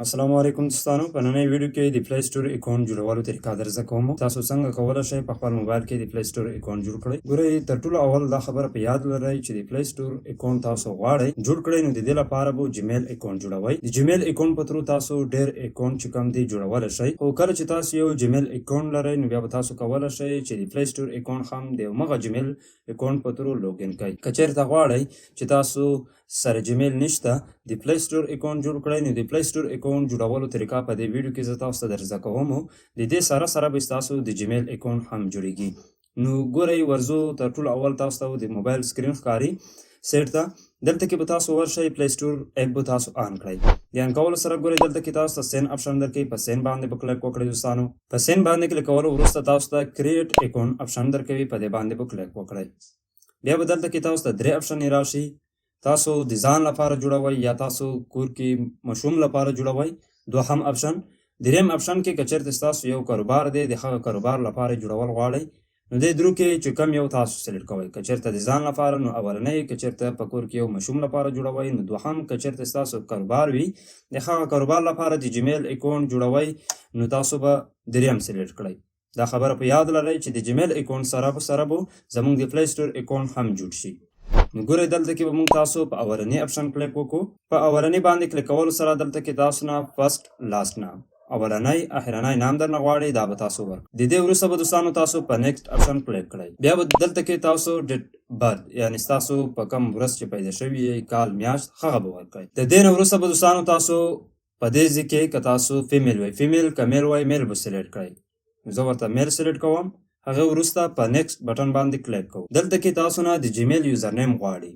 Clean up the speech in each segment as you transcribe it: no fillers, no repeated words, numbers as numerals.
السلام علیکم دوستانو، په نننۍ ویډیو کې د پلی سټور اکاونټ جوړولو طریقه در زده کوم. تاسو څنګه کولی شئ په خپل موبایل کې د پلی سټور اکاونټ جوړ کړئ. ګورئ، تر ټولو اول دا خبره په یاد لرئ چې د پلی سټور اکاونټ تاسو غواړئ جوړ کړئ، نو د دې لپاره به جیمیل اکاونټ جوړوئ. د جیمیل اکاونټ په تھرو تاسو ډېر اکاونټ چې کوم دی جوړولی شئ، خو کله چې تاسو یو جیمیل اکاونټ لرئ نو بیا به تاسو کولی شئ چې د پلی سټور اکاونټ هم د همغه جیمیل اکاونټ په تھرو لوګین کړئ. که چېرته غواړئ چې تاسو سره جیمیل نشته د پلی سټور اکاونټ جوړ کړئ، نو د پلی سټور اکاونټ جوړولو طریقه په دې ویډیو کې زه تاسو ته در زده کوم. د دې سره به ستاسو د جیمیل اکاونټ هم جوړیږي. نو ګورئ، ورځو تر ټولو اول تاسو ته د موبایل سکرین ښکاري سیټ ته، دلته کې به تاسو ورشئ، پلی سټور اپ به تاسو آن کړئ. د آن کولو سره ګورئ دلته کې تاسو ته سین اپشن درکوي. په سین باندې به کلیک وکړئ دوستانو. په سین باندې کلیک کولو وروسته تاسو ته کریټ اکاونټ اپشن درکوي، په دې باندې به کلیک وکړئ. بیا به دلته کې تاسو ته درې اپشن راشي. تاسو د ځان لپاره جوړوئ یا تاسو کور کې مشوم لپاره جوړوئ. دوهم اپشن. دریم اپشن کې که چېرته ستاسو یو کاروبار دی، د هغه کاروبار لپاره جوړول غواړئ، نو دې درو کې چې کم یو تاسو سلیکټ کوئ. که چېرته د ځان لپاره نو اولنی، که چېرته په کور کې یو مشوم لپاره جوړوئ نو دوهم، که چېرته ستاسو کاروبار وي د هغه کاروبار لپاره د جیمیل اکاونټ جوړوئ نو تاسو به دریم سلیکټ کړئ. دا خبره په یاد لرئ چې د جیمیل اکاونټ سره به زموږ د پلی سټور اکاونټ هم جوړ شي. نو ګورئ، دلته کې به موږ تاسو په اولنی اپشن کلیک وکړو. په اولنی باندې کلیک کولو سره دلته کې تاسو نه فرست لاست نام، اولنی اخرنی نام درنه غواړي، دا به تاسو ورکړئ. د دې وروسته به دوستانو تاسو په نیکسټ اپشن کلیک کړئ. بیا به دلته کې تاسو ډیټ برث، یعنی ستاسو په کوم ورځ چې پیدا شوي یې، کال، میاشت، هغه به ورکړئ. د دې نه وروسته به دوستانو تاسو په دې ځای کې که تاسو فیمیل وئ، فیمیل که میل وئ، میل به سلیکټ کړئ. زه ورته میل سلیکټ کوم. هغه وروسته په نیکسټ بټن باندې کلیک کوو. دلته کې تاسو نه د جیمیل یوزر نیم غواړي.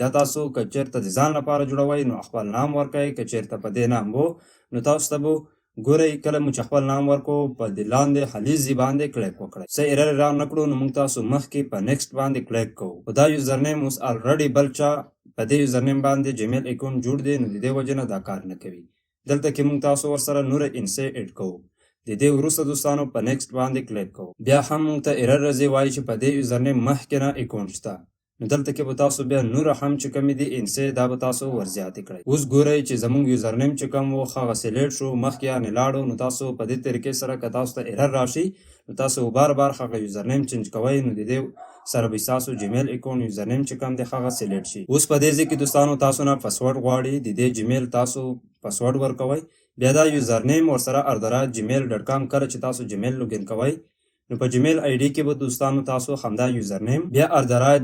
دا تاسو که چېرته د ځان لپاره جوړوئ نو خپل نام ورکئ. که چېرته په دې نام وو نو تاسو ته به ګورئ، کله مو چې خپل نام ورکو په دې لاندې حلیزي باندې کلیک وکړئ. څه ایرر را نه کړو نو موږ تاسو مخکې په نیکسټ باندې کلیک کوو. خو دا یوزر نیم اوس الریډي بل چا په دې یوزر نیم باندې جیمیل اکاونټ جوړ دی، نو د دې وجې نه دا کار نه کوي. دلته کې موږ تاسو ورسره نوره انسې اډ کوو. د دې وروسته دوستانو په نیکسټ باندې کلیک کوو. بیا هم موږ ته ایرر راځي، وایي چې په دې یوزر نیم مخکې نه اکاونټ شته. نو دلته کې به تاسو بیا نوره هم چې کومې دي انسې، دا به تاسو ورزیاتې کړئ. اوس ګورئ چې زموږ یوزر نیم چې کوم و هغه سلیکټ شو، مخکې یعنې لاړو. نو تاسو په دې طریقې سره که تاسو ته ایرر راشي نو تاسو بار هغه یوزر نیم چینج کوئ، نو د دې سره به ستاسو جیمیل اکاونټ یوزر نیم چې کوم دی هغه سلیکټ شي. اوس په دې ځای کې دوستانو تاسو نه پاسورډ غواړي. د دې جیمیل تاسو پاسورډ ورکوئ. بیا دا یوزر نیم ورسره @gmail.com کله چې تاسو جیمیل لوګین کوئ نو په جیمیل آی ډي کې به دوستانو تاسو همدا یوزر نیم بیا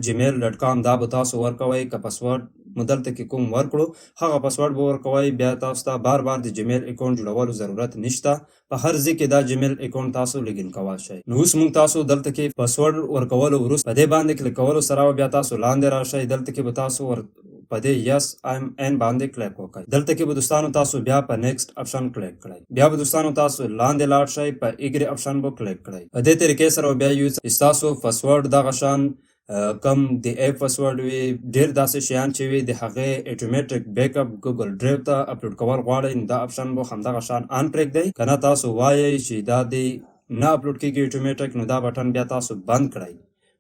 @gmail.com دا به تاسو ورکوئ. که پاسورډ مو دلته کې کوم ورکړو هغه پاسورډ به ورکوئ. بیا تاسو ته بار د جیمیل اکاونټ جوړولو ضرورت نشته. په هر ځای کې دا جیمیل اکاونټ تاسو لوګین کولی شئ. نو اوس موږ تاسو دلته کې پاسورډ ورکولو وروسته په دې باندې کلیک کولو سره بیا تاسو لاندې راشئ. دلته کې به تاسو په دې یس ایم ان باندې کلیک وکړئ. دلته کې به دوستانو تاسو بیا په نیکسټ اپشن کلیک کړئ. بیا به دوستانو تاسو لاندې لاړ شئ، په ایګري اپشن به کلیک کړئ. په دې طریقې سره بیا یو ستاسو پاسورډ دغه شان کم د ایپ پاسورډ وي، ډېر داسې شیان چې وي د هغې اټومیټک بیک اپ ګوګل ډرایو ته اپلوډ کول غواړئ نو دا اپشن به همدغه شان آن پرېږدئ. که نه تاسو وایئ چې دا دې نه اپلوډ کېږي اټومیټک، نو دا بټن بیا تاسو بند کړئ.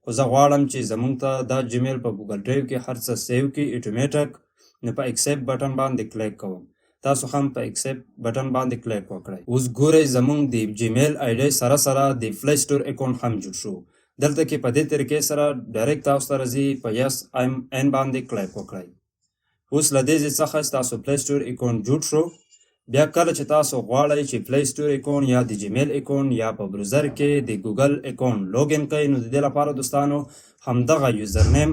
خو زه غواړم چې زموږ ته دا جیمیل په ګوګل ډرایو کې هر څه سیو کړي اټومیټک، نو په ایکسپټ بټن باندې کلیک کوم. تاسو هم په ایکسپټ بټن باندې کلیک وکړئ. اوس ګورئ زموږ د جیمیل آی ډي سره د پلی سټور اکاونټ هم جوړ شو. دلته کې په دې طریقې سره ډایرکټ تاسو ته راځي، په یس ایم ان باندې کلیک وکړئ. اوس له دې ځای څخه ستاسو پلی سټور اکاونټ جوړ شو. بیا کله چې تاسو غواړئ چې پلی سټور اکاونټ یا د جیمیل اکاونټ یا په بروزر کې د ګوګل اکاونټ لوګین کړئ، نو د دې لپاره دوستانو همدغه یوزر نیم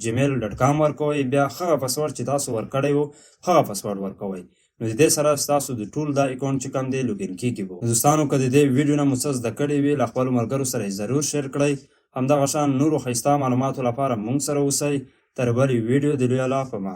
@gmail.com ورکوئ. بیا هغه پاسورډ چې تاسو ورکړی وو هغه پاسورډ ورکوئ. نو د دې سره ستاسو د ټول دا اکاونټ چې کوم دی لوګین کېږي به. دوستانو که د دې ویډیو نه مو څه زده کړي وي له خپلو ملګرو سره یې ضرور شیر کړئ. همدغه شان نورو ښایسته معلوماتو لپاره موږ سره اوسئ. تر بلې ویډیو د لوی الله په امان.